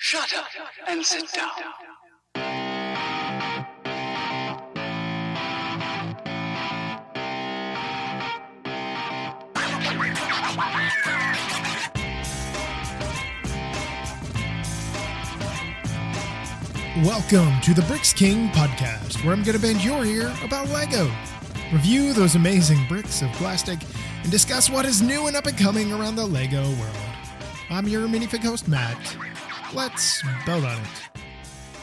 Shut up and sit down. Welcome to the Bricks King podcast, where I'm going to bend your ear about Lego, review those amazing bricks of plastic, and discuss what is new and up and coming around the Lego world. I'm your minifig host, Matt. Let's build on it.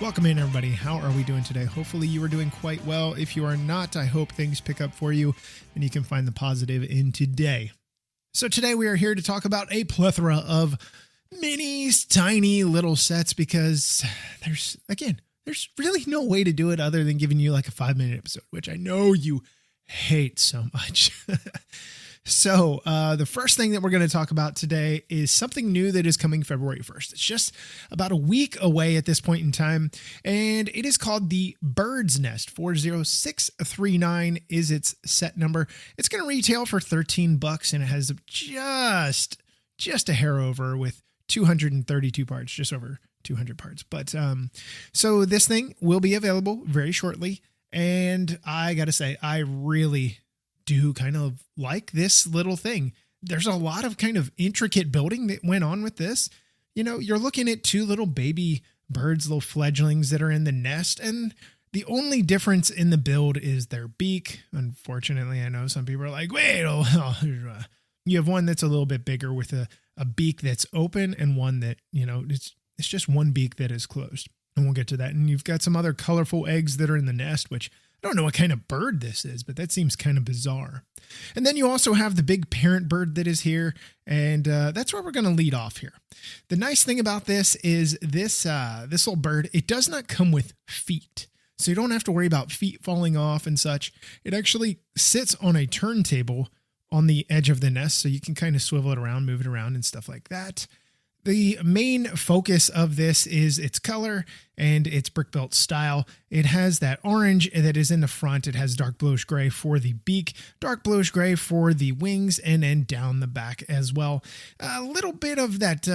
Welcome in, everybody. How are we doing today? Hopefully you are doing quite well. If you are not, I hope things pick up for you and you can find the positive in today. So today we are here to talk about a plethora of minis, tiny little sets, because there's really no way to do it other than giving you like a 5-minute episode, which I know you hate so much. So the first thing that we're going to talk about today is something new that is coming February 1st. It's just about a week away at this point in time, and it is called the Bird's Nest. 40639 is its set number. It's going to retail for $13, and it has just a hair over with 232 parts, just over 200 parts. But so this thing will be available very shortly. And I got to say, I really do kind of like this little thing. There's a lot of kind of intricate building that went on with this. You know, you're looking at two little baby birds, little fledglings that are in the nest. And the only difference in the build is their beak. Unfortunately, I know some people are like, wait, you have one that's a little bit bigger with a beak that's open and one that, you know, it's just one beak that is closed. And we'll get to that. And you've got some other colorful eggs that are in the nest, which I don't know what kind of bird this is, but that seems kind of bizarre. And then you also have the big parent bird that is here. And that's where we're going to lead off here. The nice thing about this is this little bird, it does not come with feet. So you don't have to worry about feet falling off and such. It actually sits on a turntable on the edge of the nest, so you can kind of swivel it around, move it around and stuff like that. The main focus of this is its color and its brick built style. It has that orange that is in the front. It has dark bluish gray for the beak, dark bluish gray for the wings, and then down the back as well. A little bit of that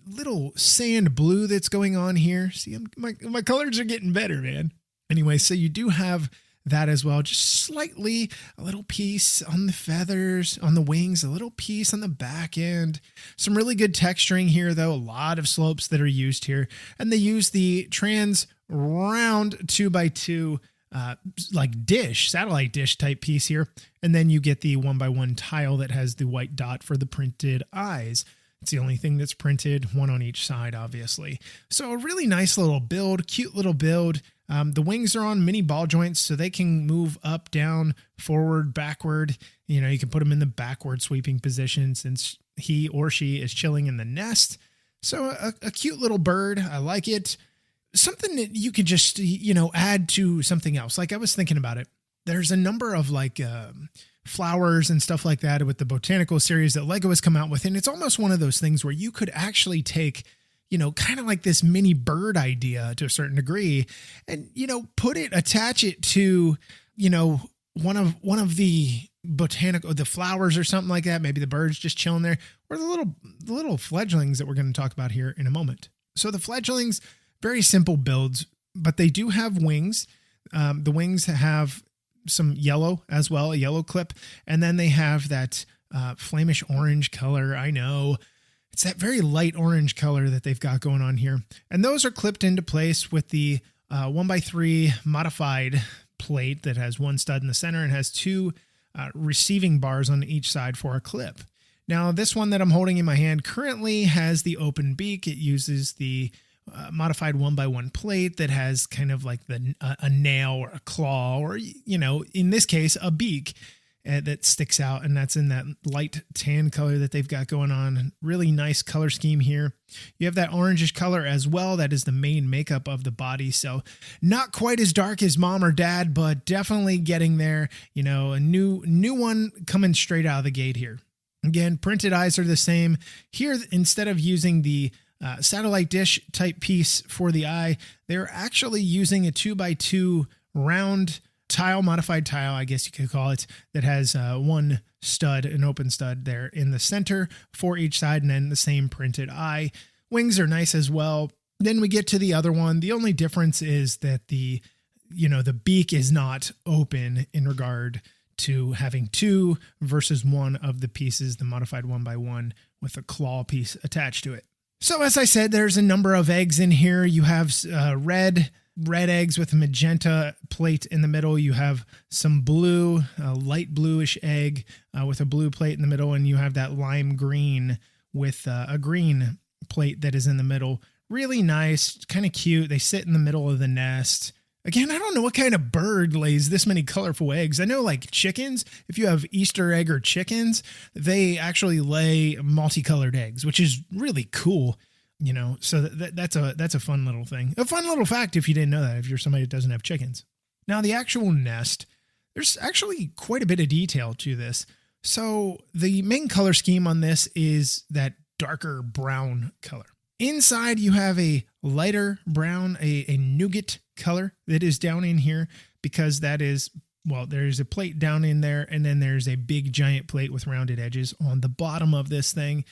little sand blue that's going on here. See, my colors are getting better, man. Anyway, so you do have that as well, just slightly a little piece on the feathers, on the wings, a little piece on the back end. Some really good texturing here, though. A lot of slopes that are used here, and they use the trans round 2x2 like dish, satellite dish type piece here, and then you get the 1x1 tile that has the white dot for the printed eyes. It's the only thing that's printed, one on each side, obviously. So a really nice little build, cute little build. The wings are on mini ball joints, so they can move up, down, forward, backward. You know, you can put them in the backward sweeping position since he or she is chilling in the nest. So a cute little bird. I like it. Something that you could just, you know, add to something else. Like I was thinking about it. There's a number of like flowers and stuff like that with the botanical series that Lego has come out with. And it's almost one of those things where you could actually take, you know, kind of like this mini bird idea to a certain degree and, you know, attach it to, you know, one of the botanical, the flowers or something like that. Maybe the birds just chilling there, or the little fledglings that we're going to talk about here in a moment. So the fledglings, very simple builds, but they do have wings. The wings have some yellow as well, a yellow clip. And then they have that flamish orange color. I know it's that very light orange color that they've got going on here. And those are clipped into place with the 1x3 modified plate that has one stud in the center and has two receiving bars on each side for a clip. Now, this one that I'm holding in my hand currently has the open beak. It uses the modified 1x1 plate that has kind of like a nail or a claw, or, you know, in this case, a beak that sticks out, and that's in that light tan color that they've got going on. Really nice color scheme here. You have that orangish color as well. That is the main makeup of the body. So not quite as dark as mom or dad, but definitely getting there. You know, a new one coming straight out of the gate here. Again, printed eyes are the same. Here, instead of using the satellite dish type piece for the eye, they're actually using a 2x2 round tile, modified tile, I guess you could call it, that has one stud, an open stud there in the center for each side, and then the same printed eye. Wings are nice as well. Then we get to the other one. The only difference is that the beak is not open in regard to having 2 versus 1 of the pieces, the modified 1x1 with a claw piece attached to it. So as I said, there's a number of eggs in here. You have red eggs with a magenta plate in the middle. You have some blue, a light bluish egg with a blue plate in the middle. And you have that lime green with a green plate that is in the middle. Really nice, kind of cute. They sit in the middle of the nest. Again, I don't know what kind of bird lays this many colorful eggs. I know like chickens, if you have Easter egg or chickens, they actually lay multicolored eggs, which is really cool. So that's a fun little thing. A fun little fact if you didn't know that, if you're somebody that doesn't have chickens. Now, the actual nest, there's actually quite a bit of detail to this. So the main color scheme on this is that darker brown color. Inside, you have a lighter brown, a nougat color that is down in here because that is, well, there's a plate down in there, and then there's a big giant plate with rounded edges on the bottom of this thing.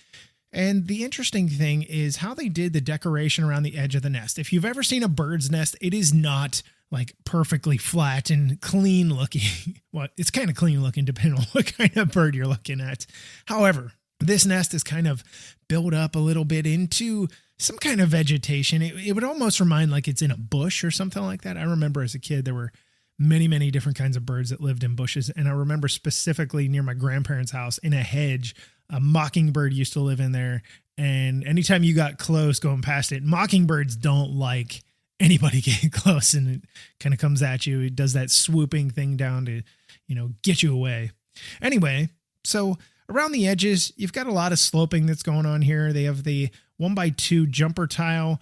And the interesting thing is how they did the decoration around the edge of the nest. If you've ever seen a bird's nest, it is not like perfectly flat and clean looking. Well, it's kind of clean looking depending on what kind of bird you're looking at. However, this nest is kind of built up a little bit into some kind of vegetation. It would almost remind like it's in a bush or something like that. I remember as a kid, there were many, many different kinds of birds that lived in bushes. And I remember specifically near my grandparents' house in a hedge, a mockingbird used to live in there. And anytime you got close going past it, mockingbirds don't like anybody getting close, and it kind of comes at you. It does that swooping thing down to, get you away. Anyway, so around the edges, you've got a lot of sloping that's going on here. They have the 1x2 jumper tile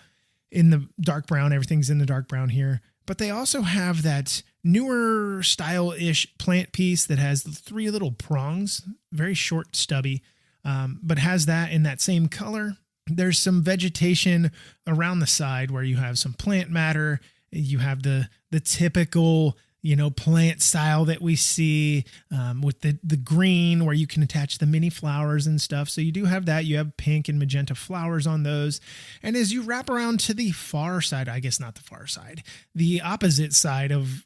in the dark brown. Everything's in the dark brown here. But they also have that newer style-ish plant piece that has 3 little prongs, very short, stubby, but has that in that same color. There's some vegetation around the side where you have some plant matter. You have the typical plant style that we see with the green where you can attach the mini flowers and stuff. So you do have that. You have pink and magenta flowers on those. And as you wrap around to the far side, I guess not the far side, the opposite side of,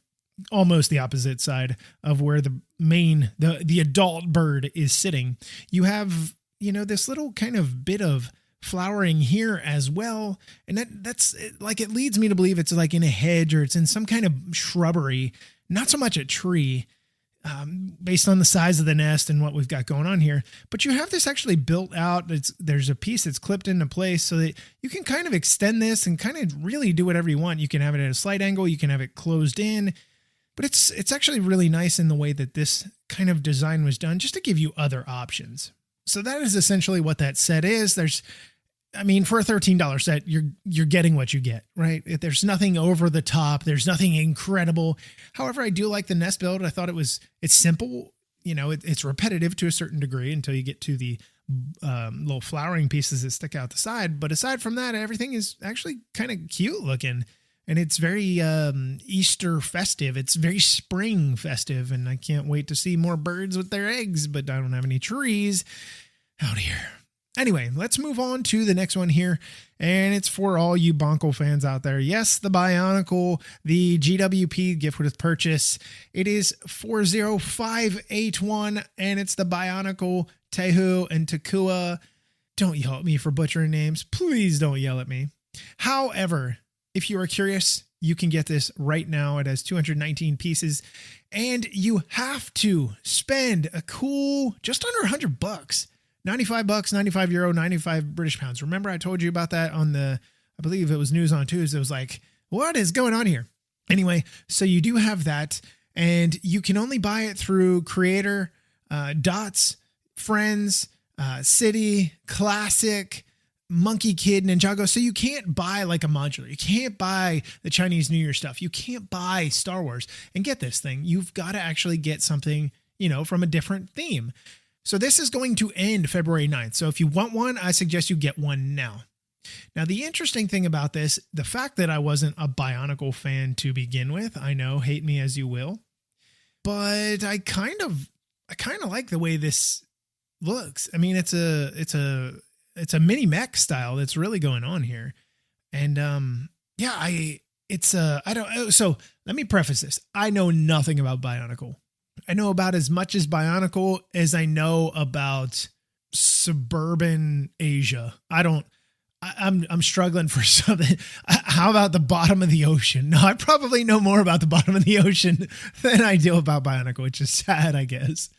almost the opposite side of where the adult bird is sitting, you have, this little kind of bit of flowering here as well. And that's like, it leads me to believe it's like in a hedge or it's in some kind of shrubbery, not so much a tree, based on the size of the nest and what we've got going on here. But you have this actually built out. There's a piece that's clipped into place so that you can kind of extend this and kind of really do whatever you want. You can have it at a slight angle. You can have it closed in, but it's actually really nice in the way that this kind of design was done, just to give you other options. So that is essentially what that set is. For a $13 set, you're getting what you get, right? There's nothing over the top. There's nothing incredible. However, I do like the nest build. I thought it's simple. It's repetitive to a certain degree until you get to the little flowering pieces that stick out the side. But aside from that, everything is actually kind of cute looking. And it's very Easter festive. It's very spring festive. And I can't wait to see more birds with their eggs, but I don't have any trees out here. Anyway, let's move on to the next one here. And it's for all you Bonkle fans out there. Yes, the Bionicle, the GWP gift with purchase. It is 40581, and it's the Bionicle Tehu and Takua. Don't yell at me for butchering names. Please don't yell at me. However, if you are curious, you can get this right now. It has 219 pieces, and you have to spend a cool just under $100. $95, 95 euro, 95 British pounds. Remember I told you about that on I believe it was News on Tuesday. It was like, what is going on here? Anyway, so you do have that, and you can only buy it through Creator, Dots, Friends, City, Classic, Monkey Kid, Ninjago. So you can't buy like a modular. You can't buy the Chinese New Year stuff. You can't buy Star Wars and get this thing. You've got to actually get something, from a different theme. So this is going to end February 9th. So if you want one, I suggest you get one now. Now, the interesting thing about this, the fact that I wasn't a Bionicle fan to begin with, I know, hate me as you will, but I kind of like the way this looks. I mean, it's a mini mech style that's really going on here. And yeah, I don't, so let me preface this. I know nothing about Bionicle. I know about as much as Bionicle as I know about suburban Asia. I'm struggling for something. How about the bottom of the ocean? No, I probably know more about the bottom of the ocean than I do about Bionicle, which is sad, I guess.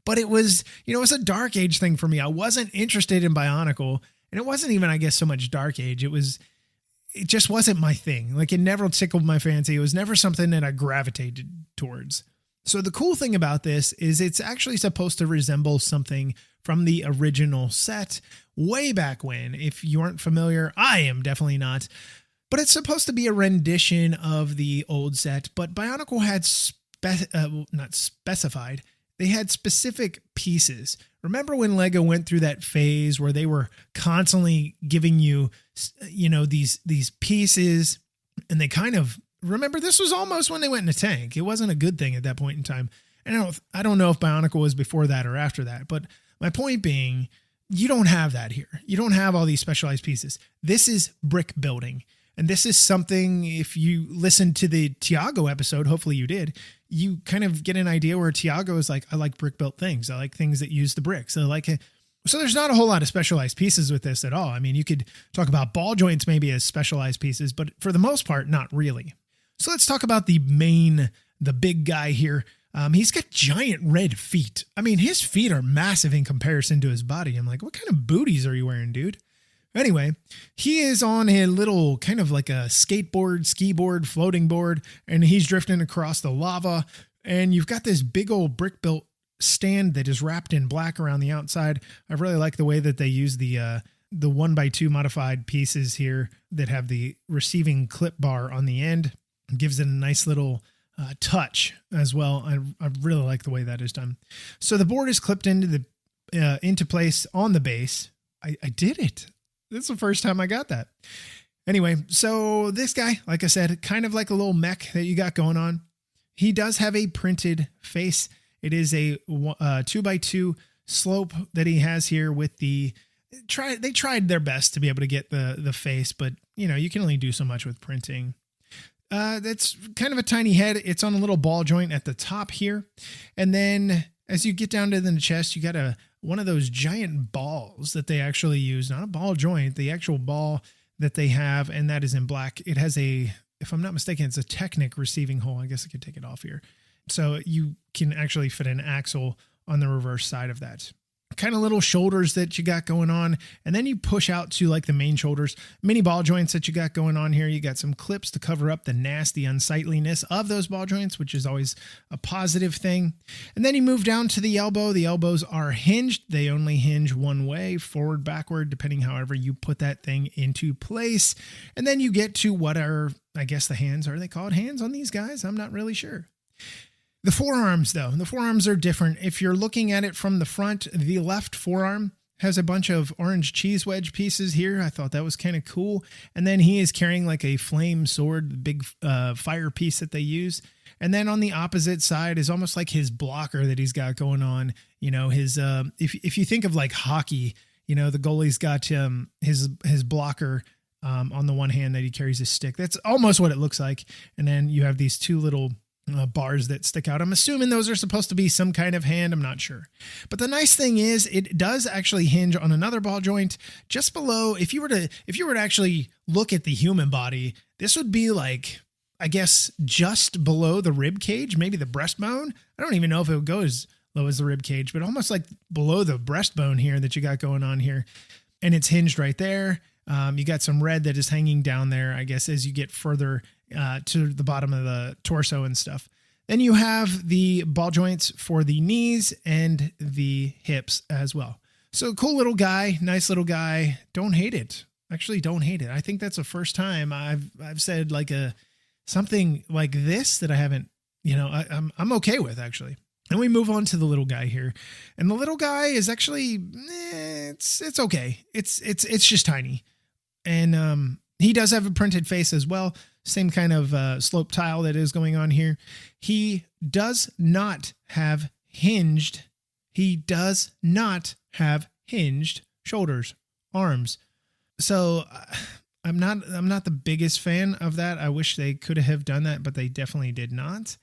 But it was, it was a Dark Age thing for me. I wasn't interested in Bionicle, and it wasn't even, I guess, so much Dark Age. It just wasn't my thing. Like, it never tickled my fancy. It was never something that I gravitated towards. So the cool thing about this is it's actually supposed to resemble something from the original set way back when. If you aren't familiar, I am definitely not. But it's supposed to be a rendition of the old set, but Bionicle had not specified. They had specific pieces. Remember when Lego went through that phase where they were constantly giving you, these pieces, and they kind of, remember, this was almost when they went in a tank. It wasn't a good thing at that point in time. And I don't know if Bionicle was before that or after that, but my point being, you don't have that here. You don't have all these specialized pieces. This is brick building. And this is something, if you listen to the Tiago episode, hopefully you did, you kind of get an idea where Tiago is like, I like brick built things. I like things that use the bricks. I like it. So there's not a whole lot of specialized pieces with this at all. I mean, you could talk about ball joints maybe as specialized pieces, but for the most part, not really. So let's talk about the big guy here. He's got giant red feet. I mean, his feet are massive in comparison to his body. I'm like, what kind of booties are you wearing, dude? Anyway, he is on a little kind of like a skateboard, ski board, floating board, and he's drifting across the lava. And you've got this big old brick built stand that is wrapped in black around the outside. I really like the way that they use the 1x2 modified pieces here that have the receiving clip bar on the end. It gives it a nice little touch as well. I really like the way that is done. So the board is clipped into place on the base. I did it. This is the first time I got that. Anyway, so this guy, like I said, kind of like a little mech that you got going on. He does have a printed face. It is a 2x2 slope that he has here with they tried their best to be able to get the face, but you can only do so much with printing. That's kind of a tiny head. It's on a little ball joint at the top here. And then as you get down to the chest, you got one of those giant balls that they actually use, not a ball joint, the actual ball that they have. And that is in black. It has if I'm not mistaken, it's a Technic receiving hole. I guess I could take it off here. So you can actually fit an axle on the reverse side of that. Kind of little shoulders that you got going on. And then you push out to like the main shoulders, mini ball joints that you got going on here. You got some clips to cover up the nasty unsightliness of those ball joints, which is always a positive thing. And then you move down to the elbow. The elbows are hinged. They only hinge one way, forward, backward, depending however you put that thing into place. And then you get to what are, I guess, the hands. Are they called hands on these guys? I'm not really sure. The forearms, though, the forearms are different. If you're looking at it from the front, the left forearm has a bunch of orange cheese wedge pieces here. I thought that was kind of cool. And then he is carrying like a flame sword, the big fire piece that they use. And then on the opposite side is almost like his blocker that he's got going on. His if you think of like hockey, the goalie's got his blocker on the one hand that he carries his stick. That's almost what it looks like. And then you have these two little bars that stick out. I'm assuming those are supposed to be some kind of hand. I'm not sure. But the nice thing is it does actually hinge on another ball joint just below. If you were to actually look at the human body, this would be like, I guess, just below the rib cage, maybe the breastbone. I don't even know if it would go as low as the rib cage, but almost like below the breastbone here that you got going on here. And it's hinged right there. You got some red that is hanging down there, I guess, as you get further to the bottom of the torso and stuff. Then you have the ball joints for the knees and the hips as well. So cool little guy, nice little guy. Don't hate it. Actually, don't hate it. I think that's the first time I've said like something like this that I haven't, I'm okay with actually. And we move on to the little guy here. And the little guy is actually, it's okay. It's just tiny. And he does have a printed face as well. Same kind of slope tile that is going on here. He does not have hinged. He does not have hinged shoulders, arms. So I'm not the biggest fan of that. I wish they could have done that, but they definitely did not.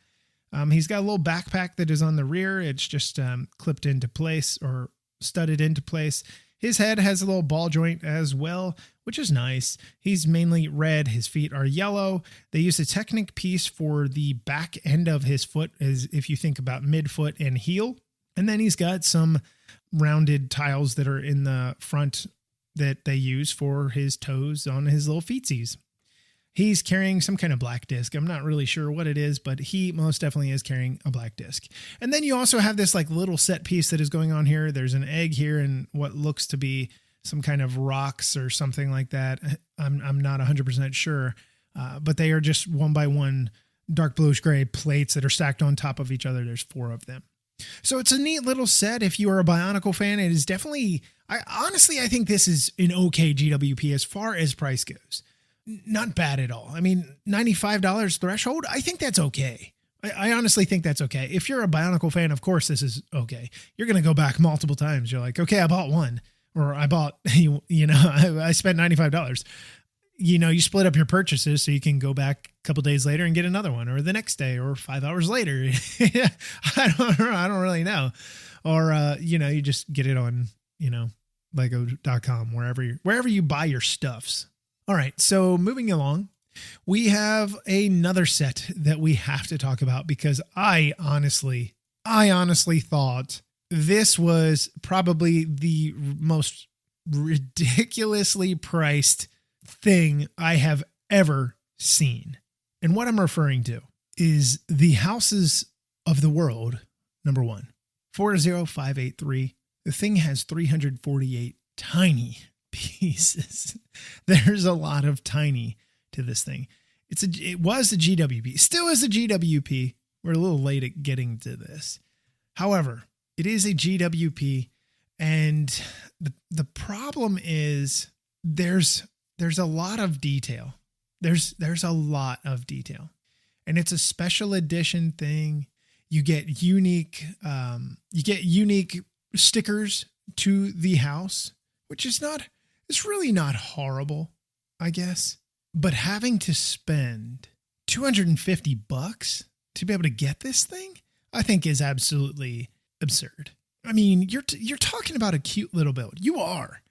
He's got a little backpack that is on the rear. It's just clipped into place or studded into place. His head has a little ball joint as well, which is nice. He's mainly red. His feet are yellow. They use a Technic piece for the back end of his foot, as if you think about midfoot and heel. And then he's got some rounded tiles that are in the front that they use for his toes on his little feetsies. He's carrying some kind of black disc. I'm not really sure what it is, but he most definitely is carrying a black disc. And then you also have this like little set piece that is going on here. There's an egg here and what looks to be some kind of rocks or something like that. I'm not 100% sure, but they are just one by one dark bluish gray plates that are stacked on top of each other. There's 4 of them. So it's a neat little set. If you are a Bionicle fan, it is definitely, I think this is an okay GWP as far as price goes. Not bad at all. I mean, $95 threshold, I think that's okay. I honestly think that's okay. If you're a Bionicle fan, of course this is okay. You're going to go back multiple times. You're like, okay, I bought one, or I bought, I spent $95. You split up your purchases so you can go back a couple days later and get another one, or the next day, or 5 hours later. I don't really know. Or, you just get it on, lego.com, wherever you buy your stuffs. All right, so moving along, we have another set that we have to talk about because I honestly thought this was probably the most ridiculously priced thing I have ever seen. And what I'm referring to is the Houses of the World, number 1, 40583. The thing has 348 tiny pieces. There's a lot of tiny to this thing. It was a GWP, still is a GWP. We're a little late at getting to this. However, it is a GWP, and the problem is there's a lot of detail. There's a lot of detail, and it's a special edition thing. You get unique stickers to the house, which is it's really not horrible, I guess. But having to spend $250 to be able to get this thing, I think is absolutely absurd. I mean, you're talking about a cute little build. You are.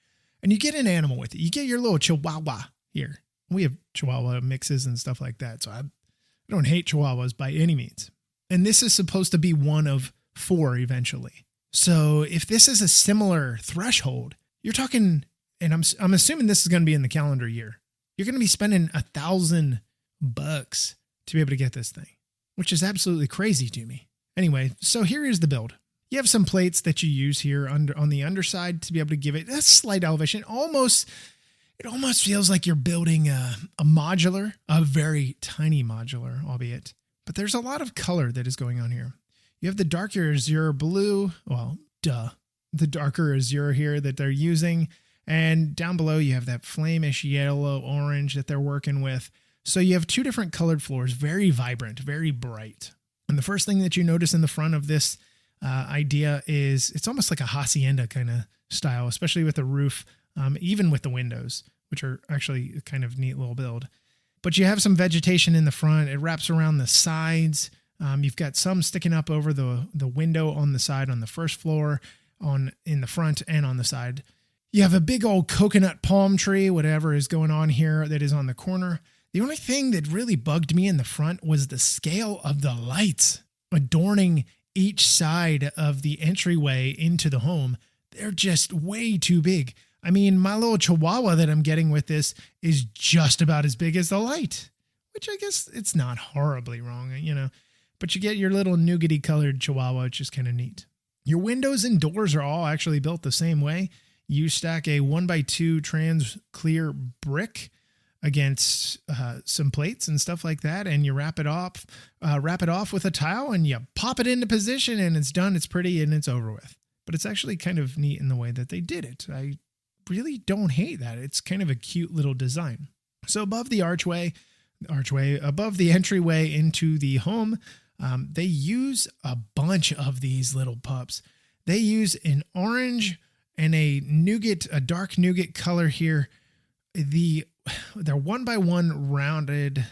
And you get an animal with it. You get your little Chihuahua here. We have Chihuahua mixes and stuff like that. So I don't hate Chihuahuas by any means. And this is supposed to be one of 4 eventually. So if this is a similar threshold, you're talking, and I'm assuming this is going to be in the calendar year, you're going to be spending $1,000 to be able to get this thing, which is absolutely crazy to me. Anyway, so here is the build. You have some plates that you use here on the underside to be able to give it a slight elevation. It almost feels like you're building a modular, a very tiny modular, albeit. But there's a lot of color that is going on here. You have the darker azure blue. Well, the darker azure here that they're using. And down below, you have that flamish yellow orange that they're working with. So you have 2 different colored floors, very vibrant, very bright. And the first thing that you notice in the front of this idea is it's almost like a hacienda kind of style, especially with the roof, even with the windows, which are actually a kind of neat little build. But you have some vegetation in the front. It wraps around the sides. You've got some sticking up over the window on the side on the first floor, in the front and on the side. You have a big old coconut palm tree, whatever is going on here, that is on the corner. The only thing that really bugged me in the front was the scale of the lights adorning each side of the entryway into the home. They're just way too big. I mean, my little Chihuahua that I'm getting with this is just about as big as the light, which I guess it's not horribly wrong, but you get your little nougaty colored Chihuahua, which is kind of neat. Your windows and doors are all actually built the same way. You stack a 1x2 trans clear brick against some plates and stuff like that, and you wrap it off with a tile, and you pop it into position, and it's done. It's pretty, and it's over with. But it's actually kind of neat in the way that they did it. I really don't hate that. It's kind of a cute little design. So above the archway, above the entryway into the home, they use a bunch of these little pups. They use an orange and a dark nougat color here. The they're 1x1 rounded.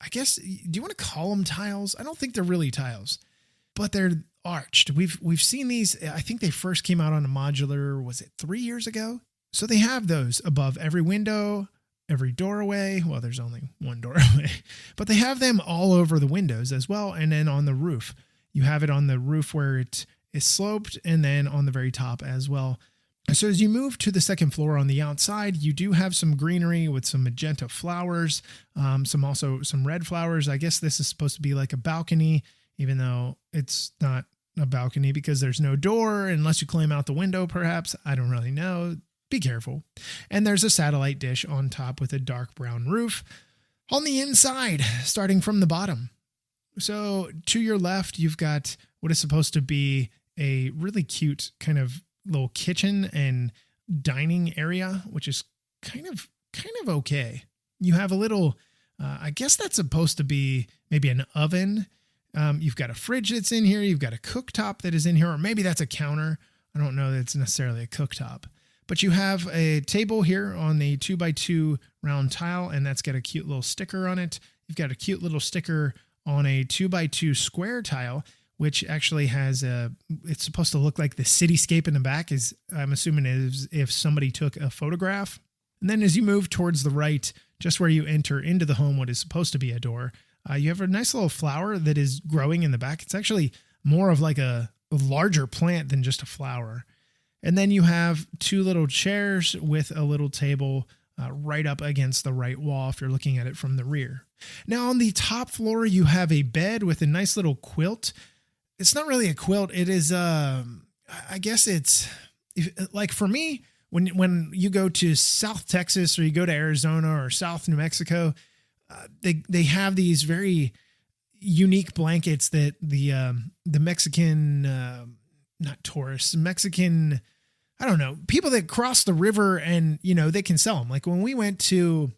I guess, do you want to call them tiles? I don't think they're really tiles, but they're arched. We've seen these. I think they first came out on a modular, was it 3 years ago? So they have those above every window, every doorway. Well, there's only one doorway, but they have them all over the windows as well. And then on the roof, you have it on the roof where it is sloped, and then on the very top as well. So as you move to the second floor on the outside, you do have some greenery with some magenta flowers, some red flowers. I guess this is supposed to be like a balcony, even though it's not a balcony because there's no door unless you climb out the window, perhaps. I don't really know. Be careful. And there's a satellite dish on top with a dark brown roof on the inside, starting from the bottom. So to your left, you've got what is supposed to be a really cute kind of little kitchen and dining area, which is kind of okay. You have a little, I guess that's supposed to be maybe an oven. You've got a fridge that's in here. You've got a cooktop that is in here, or maybe that's a counter. I don't know that it's necessarily a cooktop, but you have a table here on the 2x2 round tile, and that's got a cute little sticker on it. You've got a cute little sticker on a 2x2 square tile, which actually has it's supposed to look like the cityscape in the back, is I'm assuming is if somebody took a photograph. And then as you move towards the right, just where you enter into the home, what is supposed to be a door, you have a nice little flower that is growing in the back. It's actually more of like a larger plant than just a flower. And then you have two little chairs with a little table right up against the right wall if you're looking at it from the rear. Now on the top floor, you have a bed with a nice little quilt. It's not really a quilt. It is, I guess it's like for me, when you go to South Texas or you go to Arizona or South New Mexico, they have these very unique blankets that the Mexican, not tourists, Mexican, I don't know, people that cross the river and, they can sell them. Like when we went to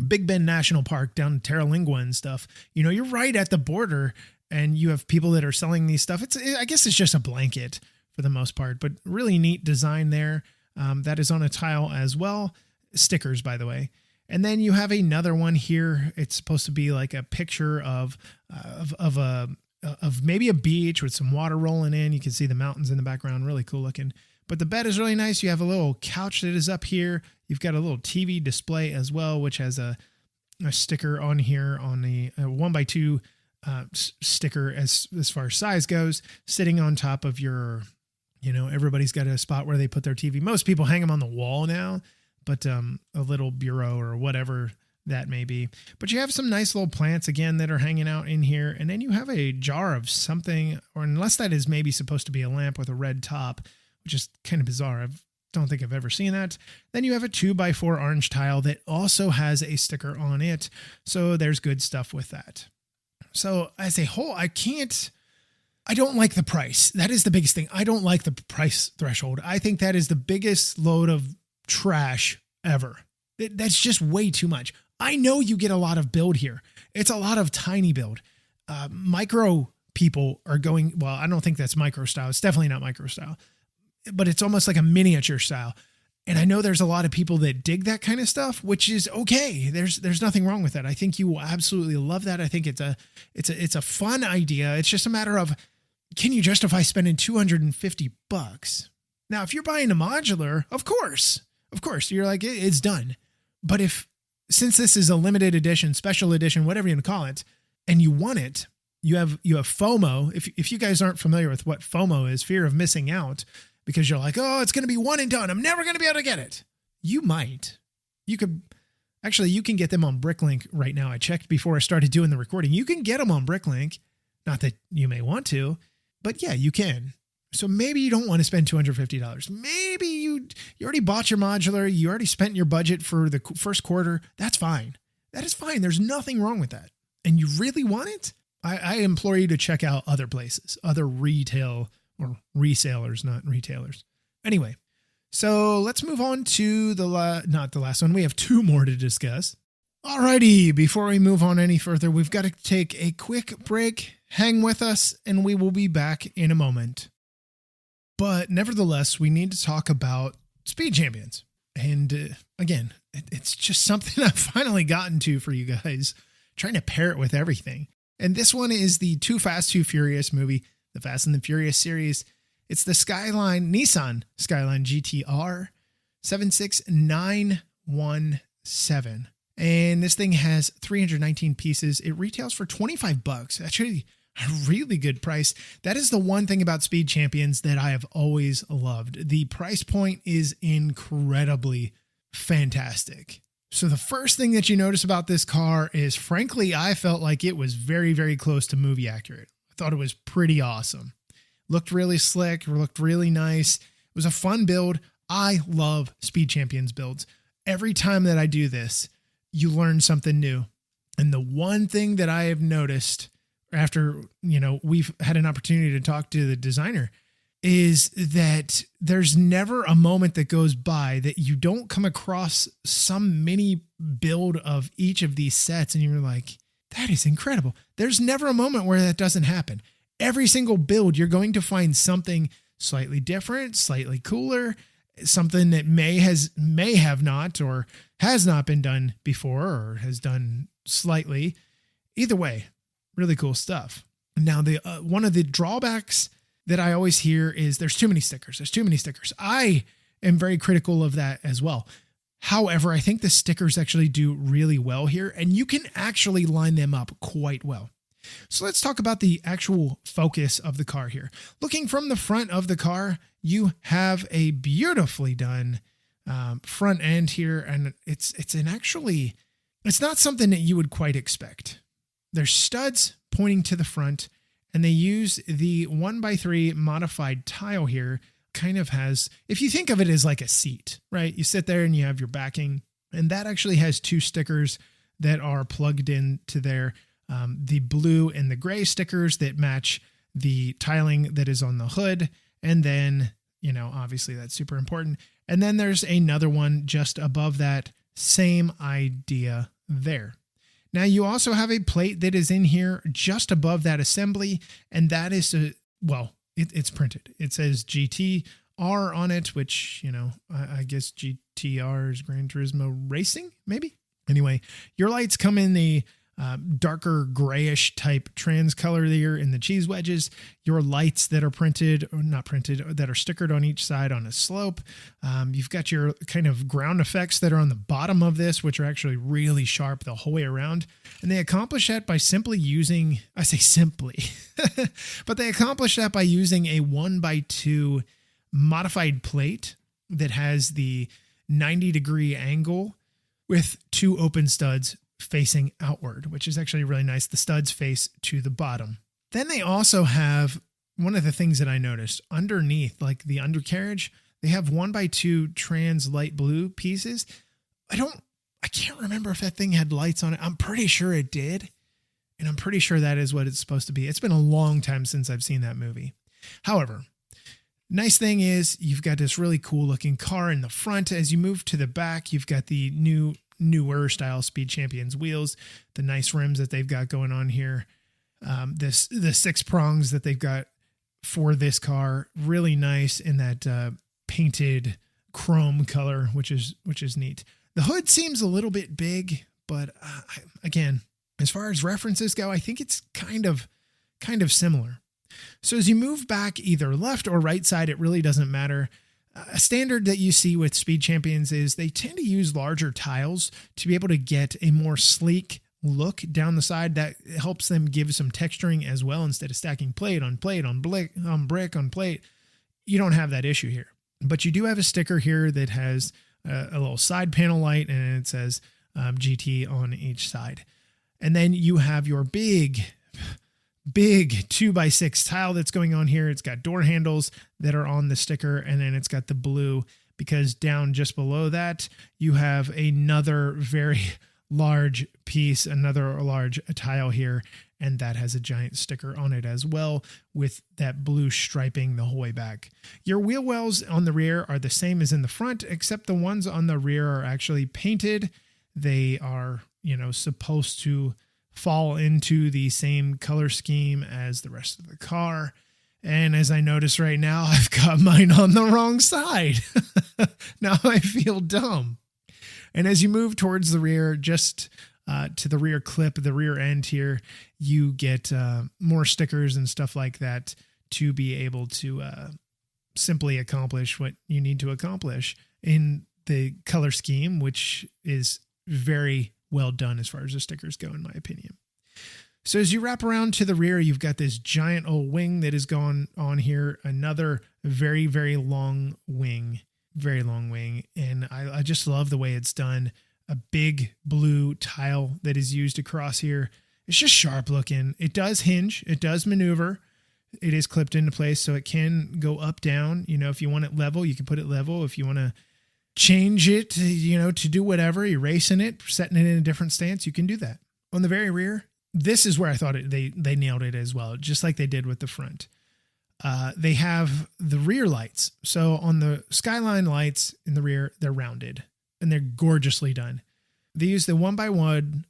Big Bend National Park down in Terralingua and stuff, you're right at the border and you have people that are selling these stuff. I guess it's just a blanket for the most part, but really neat design there. That is on a tile as well. Stickers, by the way. And then you have another one here. It's supposed to be like a picture of maybe a beach with some water rolling in. You can see the mountains in the background. Really cool looking. But the bed is really nice. You have a little couch that is up here. You've got a little TV display as well, which has a sticker on here on the 1x2 sticker as far as size goes, sitting on top of your, everybody's got a spot where they put their TV. Most people hang them on the wall now, but a little bureau or whatever that may be. But you have some nice little plants again that are hanging out in here. And then you have a jar of something, or unless that is maybe supposed to be a lamp with a red top, which is kind of bizarre. I don't think I've ever seen that. Then you have a 2x4 orange tile that also has a sticker on it. So there's good stuff with that. So as a whole, I don't like the price. That is the biggest thing. I don't like the price threshold. I think that is the biggest load of trash ever. That's just way too much. I know you get a lot of build here. It's a lot of tiny build. Micro people are going, well, I don't think that's micro style. It's definitely not micro style, but it's almost like a miniature style. And I know there's a lot of people that dig that kind of stuff, which is okay. There's nothing wrong with that. I think you will absolutely love that. I think it's a fun idea. It's just a matter of, can you justify spending $250? Now, if you're buying a modular, of course, you're like, it's done. But since this is a limited edition, special edition, whatever you want to call it, and you want it, you have FOMO. If you guys aren't familiar with what FOMO is, fear of missing out, because you're like, oh, it's going to be one and done. I'm never going to be able to get it. You might. You can get them on Bricklink right now. I checked before I started doing the recording. You can get them on Bricklink. Not that you may want to, but yeah, you can. So maybe you don't want to spend $250. Maybe you already bought your modular. You already spent your budget for the first quarter. That's fine. That is fine. There's nothing wrong with that. And you really want it? I implore you to check out other places, other retail or resellers, not retailers. Anyway, so let's move on to not the last one. We have two more to discuss. Alrighty, before we move on any further, we've got to take a quick break. Hang with us, and we will be back in a moment. But nevertheless, we need to talk about Speed Champions. And again, it's just something I've finally gotten to for you guys, trying to pair it with everything. And this one is the Too Fast, Too Furious movie, the Fast and the Furious series. It's the Nissan Skyline GTR 76917. And this thing has 319 pieces. It retails for $25. Actually, a really good price. That is the one thing about Speed Champions that I have always loved. The price point is incredibly fantastic. So the first thing that you notice about this car is, frankly, I felt like it was very, very close to movie accurate. I thought it was pretty awesome. Looked really slick, looked really nice. It was a fun build. I love Speed Champions builds. Every time that I do this, you learn something new. And the one thing that I have noticed after, we've had an opportunity to talk to the designer is that there's never a moment that goes by that you don't come across some mini build of each of these sets and you're like, that is incredible. There's never a moment where that doesn't happen. Every single build, you're going to find something slightly different, slightly cooler, something that may have not or has not been done before or has done slightly. Either way, really cool stuff. Now, the one of the drawbacks that I always hear is there's too many stickers. I am very critical of that as well. However, I think the stickers actually do really well here, and you can actually line them up quite well. So let's talk about the actual focus of the car here. Looking from the front of the car, you have a beautifully done front end here, and it's not something that you would quite expect. There's studs pointing to the front, and they use the 1x3 modified tile here. Kind of has, if you think of it as like a seat, right? You sit there and you have your backing, and that actually has two stickers that are plugged into there. The blue and the gray stickers that match the tiling that is on the hood. And then, obviously that's super important. And then there's another one just above that, same idea there. Now you also have a plate that is in here just above that assembly. And that is, it's printed. It says GTR on it, which, I guess GTR is Gran Turismo Racing, maybe. Anyway, your lights come in the darker grayish type trans color there in the cheese wedges. Your lights that are printed or not printed, that are stickered on each side on a slope. You've got your kind of ground effects that are on the bottom of this, which are actually really sharp the whole way around. And they accomplish that by simply using, I say simply, but they accomplish that by using a 1x2 modified plate that has the 90-degree angle with two open studs facing outward, which is actually really nice. The studs face to the bottom. Then they also have one of the things that I noticed underneath, like the undercarriage, they have 1x2 trans light blue pieces. I can't remember if that thing had lights on it. I'm pretty sure it did. And I'm pretty sure that is what it's supposed to be. It's been a long time since I've seen that movie. However, nice thing is you've got this really cool looking car in the front. As you move to the back, you've got the newer style Speed Champions wheels, the nice rims that they've got going on here. The 6 prongs that they've got for this car, really nice in that painted chrome color, which is neat. The hood seems a little bit big, but again, as far as references go, I think it's kind of similar. So as you move back either left or right side, it really doesn't matter. A standard that you see with Speed Champions is they tend to use larger tiles to be able to get a more sleek look down the side. That helps them give some texturing as well. Instead of stacking plate on brick on plate, you don't have that issue here. But you do have a sticker here that has a little side panel light, and it says GT on each side. And then you have your big 2x6 tile that's going on here. It's got door handles that are on the sticker, and then it's got the blue, because down just below that, you have another very large piece, another large tile here, and that has a giant sticker on it as well, with that blue striping the whole way back. Your wheel wells on the rear are the same as in the front, except the ones on the rear are actually painted. They are, supposed to fall into the same color scheme as the rest of the car. And as I notice right now, I've got mine on the wrong side. Now I feel dumb. And as you move towards the rear, just to the rear clip, the rear end here, you get more stickers and stuff like that to be able to simply accomplish what you need to accomplish in the color scheme, which is very well done as far as the stickers go, in my opinion. So as you wrap around to the rear, you've got this giant old wing that is going on here. Another very, very long wing. And I just love the way it's done. A big blue tile that is used across here. It's just sharp looking. It does hinge. It does maneuver. It is clipped into place, so it can go up, down. If you want it level, you can put it level. If you want to change it, to do whatever, erasing it, setting it in a different stance, you can do that. On the very rear, this is where I thought they nailed it as well, just like they did with the front. They have the rear lights. So on the Skyline lights in the rear, they're rounded and they're gorgeously done. They use the 1x1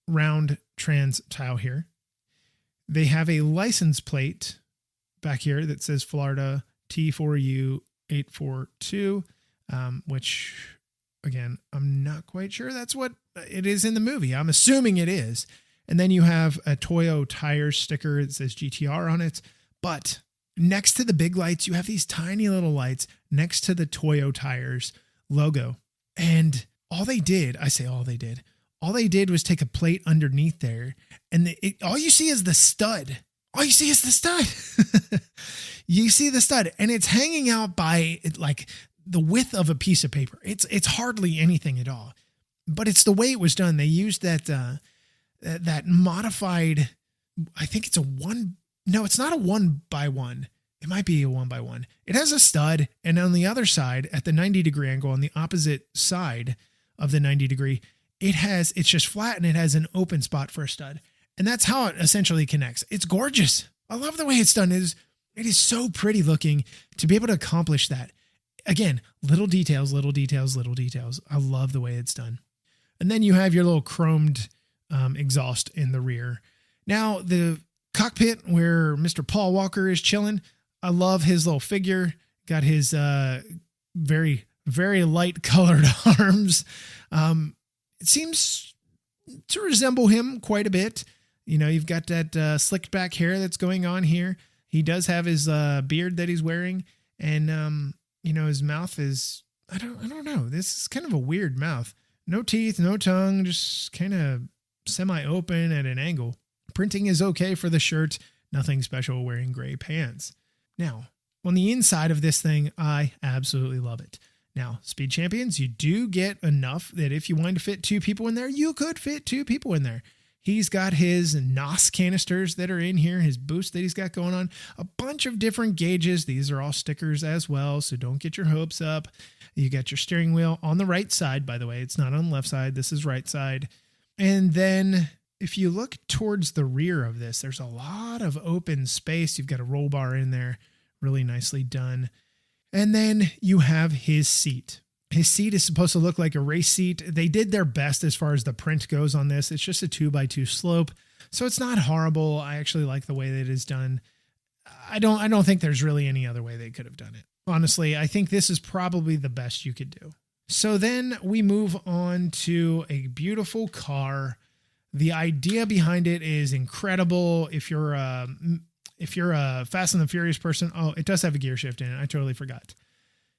round trans tile here. They have a license plate back here that says Florida T4U842, which again, I'm not quite sure that's what it is in the movie. I'm assuming it is. And then you have a Toyo Tires sticker that says GTR on it. But next to the big lights, you have these tiny little lights next to the Toyo Tires logo. And all they did was take a plate underneath there. And all you see is the stud. You see the stud. And it's hanging out by like the width of a piece of paper. It's hardly anything at all. But it's the way it was done. They used that modified, I think it's it's not a 1x1. It might be a 1x1. It has a stud, and on the other side, at the 90-degree angle, on the opposite side of the 90-degree, it's just flat and it has an open spot for a stud. And that's how it essentially connects. It's gorgeous. I love the way it's done. It is so pretty looking to be able to accomplish that. Again, little details. I love the way it's done. And then you have your little chromed exhaust in the rear. Now, the cockpit where Mr. Paul Walker is chilling, I love his little figure. Got his very, very light colored arms. It seems to resemble him quite a bit. You've got that slicked back hair that's going on here. He does have his beard that he's wearing. And, his mouth is, I don't know. This is kind of a weird mouth. No teeth, no tongue, just kind of semi-open at an angle. Printing is okay for the shirt. Nothing special wearing gray pants. Now, on the inside of this thing, I absolutely love it. Now, Speed Champions, you do get enough that if you wanted to fit two people in there, you could fit two people in there. He's got his NOS canisters that are in here, his boost that he's got going on, a bunch of different gauges. These are all stickers as well, so don't get your hopes up. You got your steering wheel on the right side, by the way. It's not on the left side. This is right side. And then if you look towards the rear of this, there's a lot of open space. You've got a roll bar in there, really nicely done. And then you have his seat. His seat is supposed to look like a race seat. They did their best as far as the print goes on this. It's just a 2x2 slope, so it's not horrible. I actually like the way that it is done. I don't think there's really any other way they could have done it. Honestly, I think this is probably the best you could do. So then we move on to a beautiful car. The idea behind it is incredible. If you're a Fast and the Furious person, it does have a gear shift in it. I totally forgot.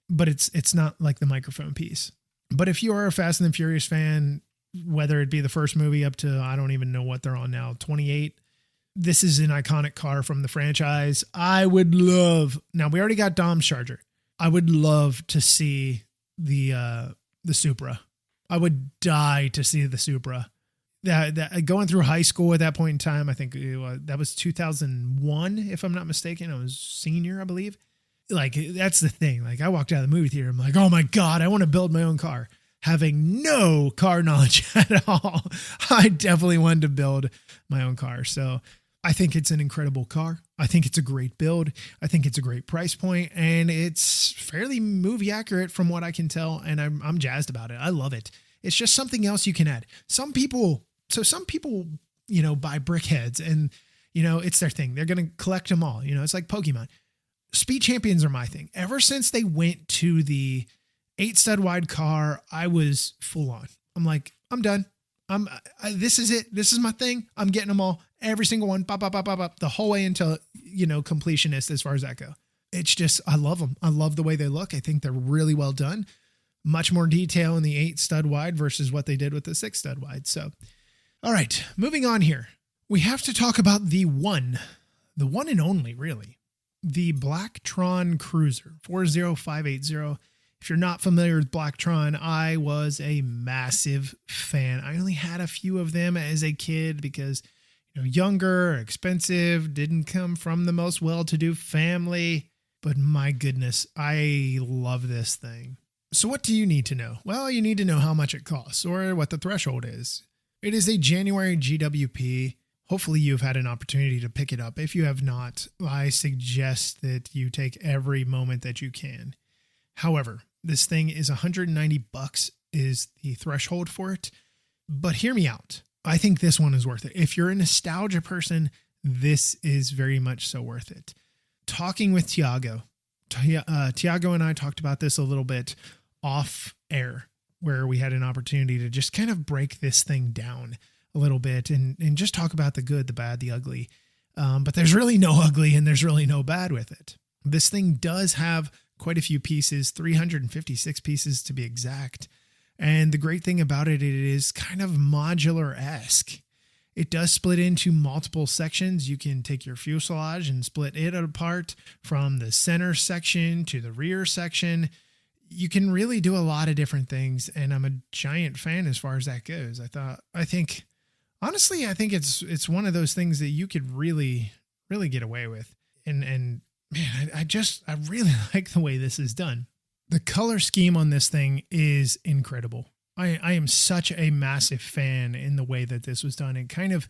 But it's not like the microphone piece. But if you are a Fast and the Furious fan, whether it be the first movie up to, I don't even know what they're on now, 28, this is an iconic car from the franchise. I would love, now we already got Dom's Charger. I would love to see the Supra. I would die to see the Supra. That going through high school at that point in time, I think that was 2001, if I'm not mistaken. I was senior, I believe. Like, that's the thing. Like, I walked out of the movie theater. I'm like, oh my God, I want to build my own car. Having no car knowledge at all. I definitely wanted to build my own car. So I think it's an incredible car. I think it's a great build. I think it's a great price point, and it's fairly movie accurate from what I can tell. And I'm jazzed about it. I love it. It's just something else you can add. Some people, buy brickheads and, it's their thing. They're going to collect them all. It's like Pokemon. Speed champions are my thing. Ever since they went to the 8 stud wide car, I was full on. I'm like, I'm done. This is it. This is my thing. I'm getting them all. Every single one. Bop, bop, bop, bop, bop, the whole way until, completionist as far as that go. It's just, I love them. I love the way they look. I think they're really well done. Much more detail in the 8 stud wide versus what they did with the 6 stud wide. So, all right, moving on here. We have to talk about the one and only, really. The Blacktron Cruiser 40580. If you're not familiar with Blacktron, I was a massive fan. I only had a few of them as a kid because, younger, expensive, didn't come from the most well-to-do family. But my goodness, I love this thing. So what do you need to know? Well, you need to know how much it costs or what the threshold is. It is a January GWP. Hopefully you've had an opportunity to pick it up. If you have not, I suggest that you take every moment that you can. However, this thing is $190 is the threshold for it. But hear me out. I think this one is worth it. If you're a nostalgia person, this is very much so worth it. Talking with Tiago and I talked about this a little bit off air, where we had an opportunity to just kind of break this thing down a little bit and just talk about the good, the bad, the ugly. But there's really no ugly and there's really no bad with it. This thing does have quite a few pieces, 356 pieces to be exact. And the great thing about it is kind of modular-esque. It does split into multiple sections. You can take your fuselage and split it apart from the center section to the rear section. You can really do a lot of different things, and I'm a giant fan as far as that goes. I think it's one of those things that you could really, really get away with. And man, I really like the way this is done. The color scheme on this thing is incredible. I am such a massive fan in the way that this was done. It kind of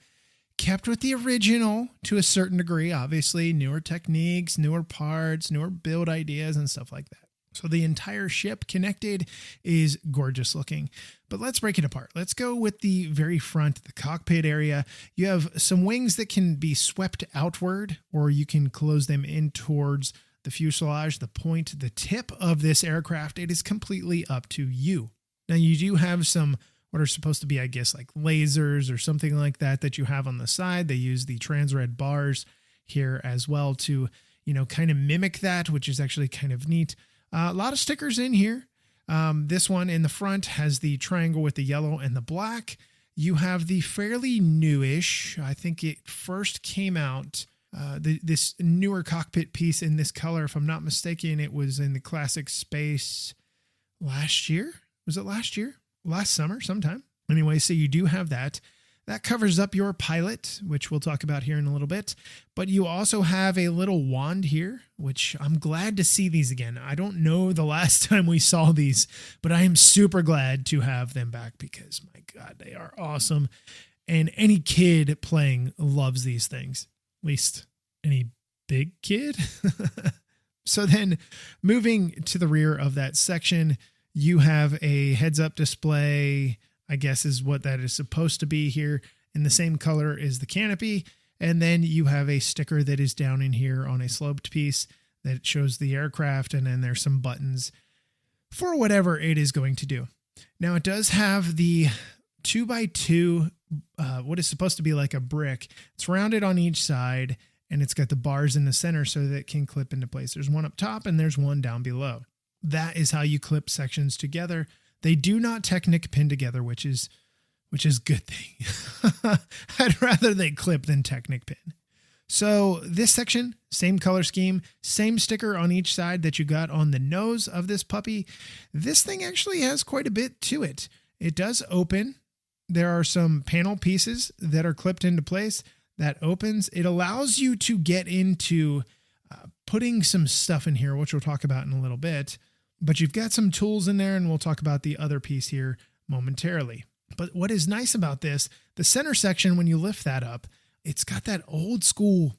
kept with the original to a certain degree, obviously newer techniques, newer parts, newer build ideas and stuff like that. So the entire ship connected is gorgeous looking, but let's break it apart. Let's go with the very front, the cockpit area. You have some wings that can be swept outward, or you can close them in towards the fuselage, the point, the tip of this aircraft. It is completely up to you. Now you do have some what are supposed to be, I guess, like lasers or something like that you have on the side. They use the transred bars here as well to, kind of mimic that, which is actually kind of neat. A lot of stickers in here. This one in the front has the triangle with the yellow and the black. You have the fairly newish, I think it first came out, this newer cockpit piece in this color. If I'm not mistaken, it was in the classic space last year. Was it last year? Last summer sometime. Anyway, so you do have that. That covers up your pilot, which we'll talk about here in a little bit. But you also have a little wand here, which I'm glad to see these again. I don't know the last time we saw these, but I am super glad to have them back because, my God, they are awesome. And any kid playing loves these things, at least any big kid. So then moving to the rear of that section, you have a heads-up display, I guess is what that is supposed to be here, in the same color as the canopy. And then you have a sticker that is down in here on a sloped piece that shows the aircraft, and then there's some buttons for whatever it is going to do. Now it does have the 2x2, what is supposed to be like a brick. It's rounded on each side, and it's got the bars in the center so that it can clip into place. There's one up top and there's one down below. That is how you clip sections together. They do not Technic pin together, which is a good thing. I'd rather they clip than Technic pin. So this section, same color scheme, same sticker on each side that you got on the nose of this puppy. This thing actually has quite a bit to it. It does open. There are some panel pieces that are clipped into place. That opens. It allows you to get into putting some stuff in here, which we'll talk about in a little bit. But you've got some tools in there, and we'll talk about the other piece here momentarily. But what is nice about this, the center section, when you lift that up, it's got that old school.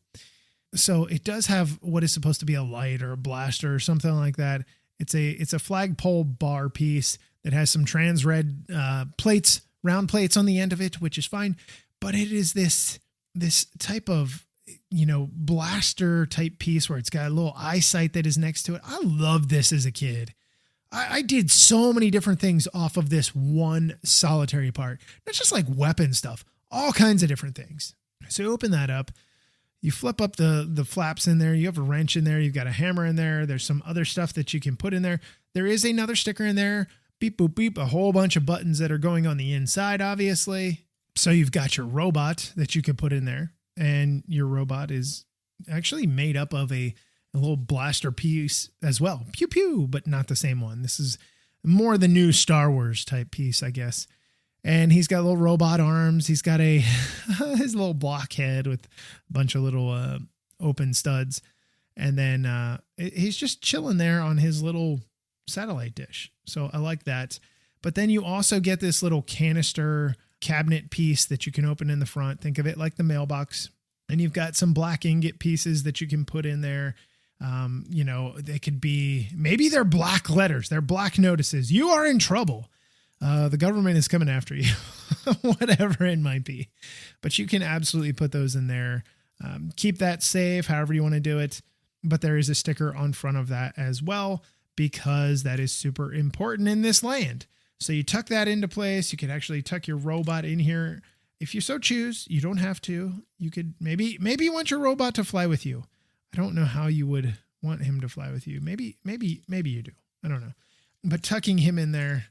So it does have what is supposed to be a light or a blaster or something like that. It's a flagpole bar piece that has some trans red plates, round plates on the end of it, which is fine. But it is this type of, blaster type piece where it's got a little eyesight that is next to it. I loved this as a kid. I did so many different things off of this one solitary part. Not just like weapon stuff, all kinds of different things. So you open that up, you flip up the flaps in there. You have a wrench in there. You've got a hammer in there. There's some other stuff that you can put in there. There is another sticker in there. Beep, boop, beep, a whole bunch of buttons that are going on the inside, obviously. So you've got your robot that you can put in there. And your robot is actually made up of a little blaster piece as well. Pew, pew, but not the same one. This is more the new Star Wars type piece, I guess. And he's got little robot arms. He's got his little block head with a bunch of little open studs. And then he's just chilling there on his little satellite dish. So I like that. But then you also get this little canister cabinet piece that you can open in the front. Think of it like the mailbox. And you've got some black ingot pieces that you can put in there. They could be, maybe they're black letters. They're black notices. You are in trouble. The government is coming after you, whatever it might be. But you can absolutely put those in there. Keep that safe, however you want to do it. But there is a sticker on front of that as well, because that is super important in this land. So you tuck that into place. You can actually tuck your robot in here. If you so choose, you don't have to. You could maybe you want your robot to fly with you. I don't know how you would want him to fly with you. Maybe you do. I don't know. But tucking him in there,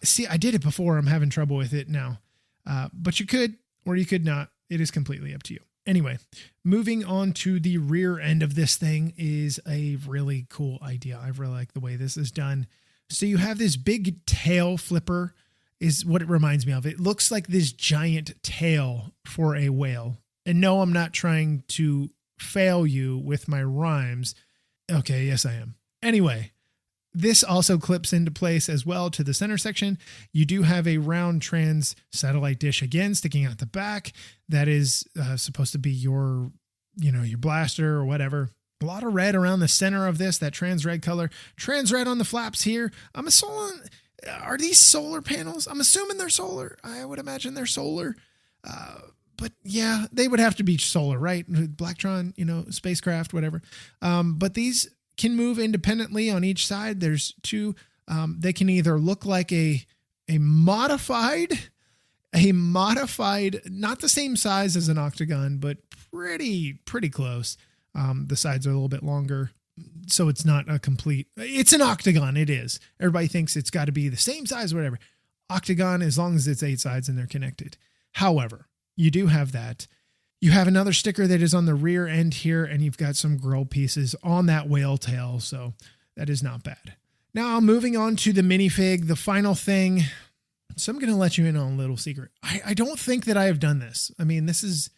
see, I did it before. I'm having trouble with it now. But you could, or you could not. It is completely up to you. Anyway, moving on to the rear end of this thing is a really cool idea. I really like the way this is done. So you have this big tail flipper is what it reminds me of. It looks like this giant tail for a whale. And no, I'm not trying to fail you with my rhymes. Okay, yes, I am. Anyway, this also clips into place as well to the center section. You do have a round trans satellite dish again sticking out the back. That is supposed to be your blaster or whatever. A lot of red around the center of this, that trans red color. Trans red on the flaps here. Are these solar panels? I'm assuming they're solar. I would imagine they're solar. But yeah, they would have to be solar, right? Blacktron, spacecraft, whatever. But these can move independently on each side. There's two. They can either look like a modified, not the same size as an octagon, but pretty close. The sides are a little bit longer, so it's not it's an octagon. It is. Everybody thinks it's got to be the same size, whatever. Octagon, as long as it's 8 sides and they're connected. However, you do have that. You have another sticker that is on the rear end here, and you've got some grill pieces on that whale tail, so that is not bad. Now, moving on to the minifig, the final thing. So I'm going to let you in on a little secret. I don't think that I have done this. I mean, this is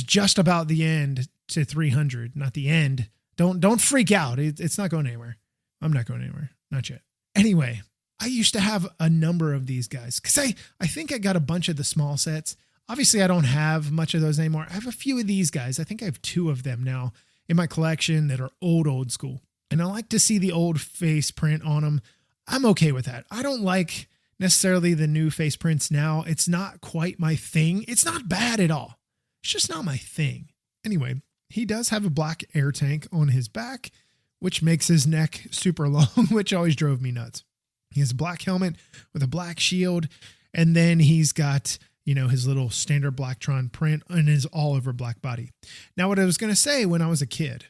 just about the end to 300, not the end. Don't freak out. It's not going anywhere. I'm not going anywhere. Not yet. Anyway, I used to have a number of these guys because I think I got a bunch of the small sets. Obviously, I don't have much of those anymore. I have a few of these guys. I think I have 2 of them now in my collection that are old school. And I like to see the old face print on them. I'm okay with that. I don't like necessarily the new face prints now. It's not quite my thing. It's not bad at all. It's just not my thing. Anyway, he does have a black air tank on his back, which makes his neck super long, which always drove me nuts. He has a black helmet with a black shield, and then he's got, his little standard Blacktron print on his all over black body. Now, what I was going to say when I was a kid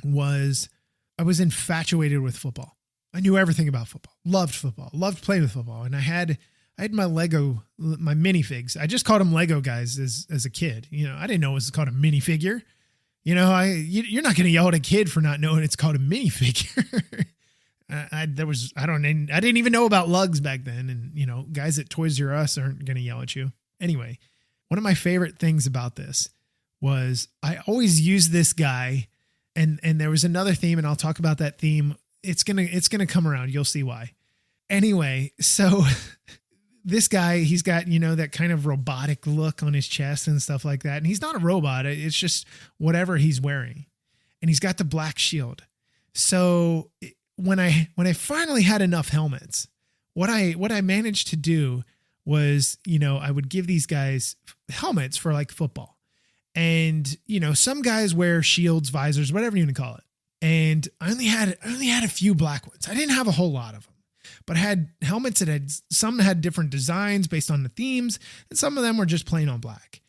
was I was infatuated with football. I knew everything about football, loved playing with football. And I had my minifigs. I just called them Lego guys as a kid. I didn't know it was called a minifigure. You're not going to yell at a kid for not knowing it's called a minifigure. I didn't even know about lugs back then. And, guys at Toys R Us aren't going to yell at you. Anyway, one of my favorite things about this was I always used this guy, and there was another theme, and I'll talk about that theme. It's going to come around. You'll see why. Anyway, so this guy, he's got, that kind of robotic look on his chest and stuff like that. And he's not a robot. It's just whatever he's wearing. And he's got the black shield. So when I finally had enough helmets, what I managed to do was, I would give these guys helmets for like football. And, some guys wear shields, visors, whatever you want to call it. And I only had a few black ones. I didn't have a whole lot of them, but I had helmets some had different designs based on the themes, and some of them were just plain on black.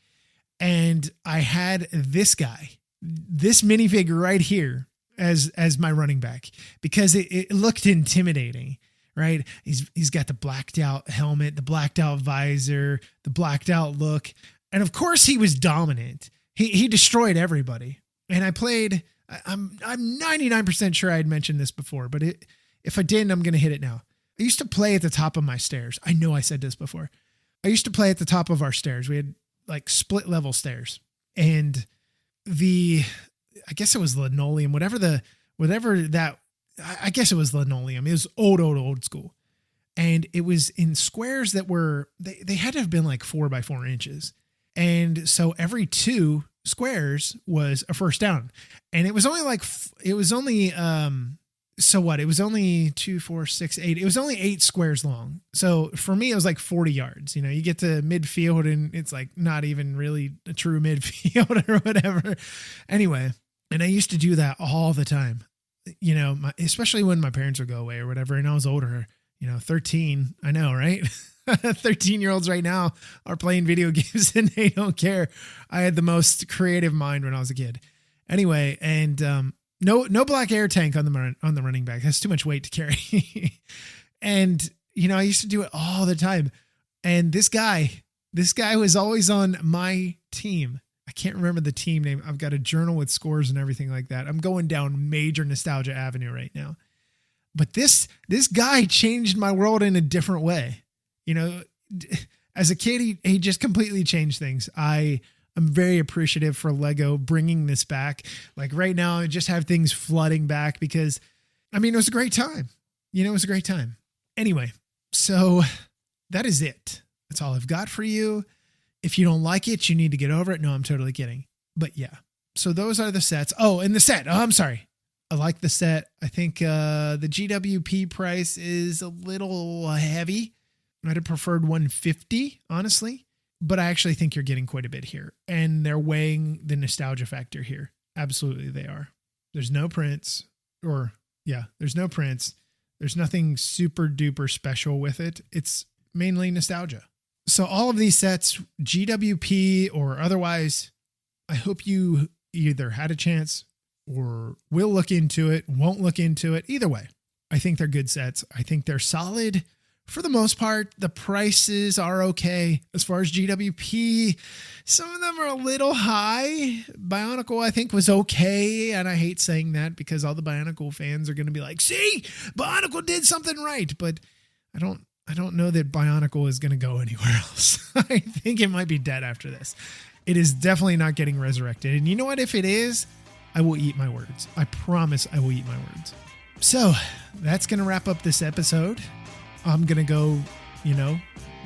And I had this guy, this minifigure right here as my running back, because it looked intimidating, right? He's got the blacked out helmet, the blacked out visor, the blacked out look. And of course he was dominant. He destroyed everybody. And I played, I'm 99% sure I had mentioned this before, but if I didn't, I'm going to hit it now. I used to play at the top of my stairs. I know I said this before. I used to play at the top of our stairs. We had like split level stairs, and I guess it was linoleum, I guess it was linoleum. It was old school. And it was in squares that were, they had to have been like 4 by 4 inches. And so every 2 squares was a first down. And it was only it was only 2, 4, 6, 8. It was only 8 squares long. So for me, it was like 40 yards. You get to midfield and it's like not even really a true midfield or whatever. Anyway. And I used to do that all the time, especially when my parents would go away or whatever. And I was older, 13, I know, right? 13-year-olds right now are playing video games and they don't care. I had the most creative mind when I was a kid. Anyway, and no black air tank on the running back. That's too much weight to carry. And, I used to do it all the time. And this guy was always on my team. I can't remember the team name. I've got a journal with scores and everything like that. I'm going down major nostalgia avenue right now. But this guy changed my world in a different way. As a kid, he just completely changed things. I'm very appreciative for Lego bringing this back. Like right now, I just have things flooding back because, it was a great time. It was a great time. Anyway, so that is it. That's all I've got for you. If you don't like it, you need to get over it. No, I'm totally kidding. But yeah, so those are the sets. Oh, and the set. Oh, I'm sorry. I like the set. I think the GWP price is a little heavy. I'd have preferred $150, honestly. But I actually think you're getting quite a bit here. And they're weighing the nostalgia factor here. Absolutely, they are. There's no prints. There's no prints. There's nothing super duper special with it. It's mainly nostalgia. So all of these sets, GWP or otherwise, I hope you either had a chance or will look into it, won't look into it. Either way, I think they're good sets. I think they're solid for the most part. The prices are okay. As far as GWP, some of them are a little high. Bionicle, I think, was okay. And I hate saying that because all the Bionicle fans are going to be like, see, Bionicle did something right. But I don't know that Bionicle is going to go anywhere else. I think it might be dead after this. It is definitely not getting resurrected. And you know what? If it is, I will eat my words. I promise I will eat my words. So that's going to wrap up this episode. I'm going to go,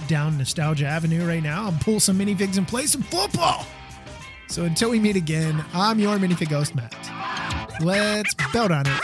down Nostalgia Avenue right now and pull some minifigs and play some football. So until we meet again, I'm your minifig host, Matt. Let's belt on it.